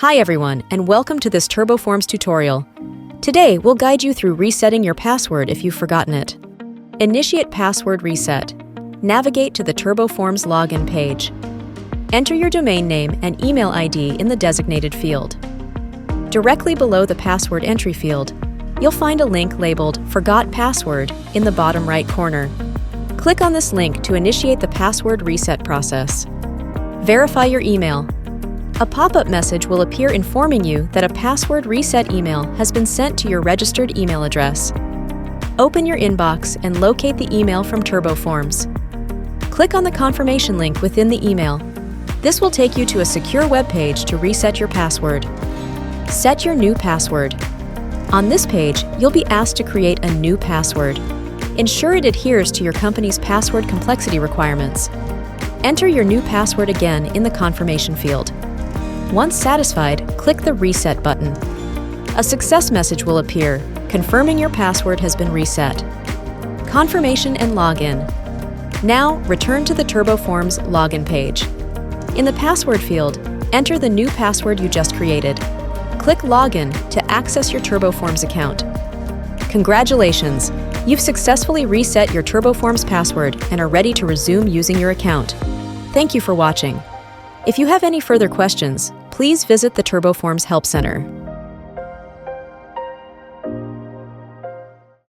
Hi everyone, and welcome to this TurboForms tutorial. Today, we'll guide you through resetting your password if you've forgotten it. Initiate password reset. Navigate to the TurboForms login page. Enter your domain name and email ID in the designated field. Directly below the password entry field, you'll find a link labeled Forgot Password in the bottom right corner. Click on this link to initiate the password reset process. Verify your email. A pop-up message will appear informing you that a password reset email has been sent to your registered email address. Open your inbox and locate the email from TurboForms. Click on the confirmation link within the email. This will take you to a secure web page to reset your password. Set your new password. On this page, you'll be asked to create a new password. Ensure it adheres to your company's password complexity requirements. Enter your new password again in the confirmation field. Once satisfied, click the Reset button. A success message will appear, confirming your password has been reset. Confirmation and login. Now, return to the TurboForms login page. In the password field, enter the new password you just created. Click Login to access your TurboForms account. Congratulations! You've successfully reset your TurboForms password and are ready to resume using your account. Thank you for watching. If you have any further questions, please visit the TurboForms Help Center.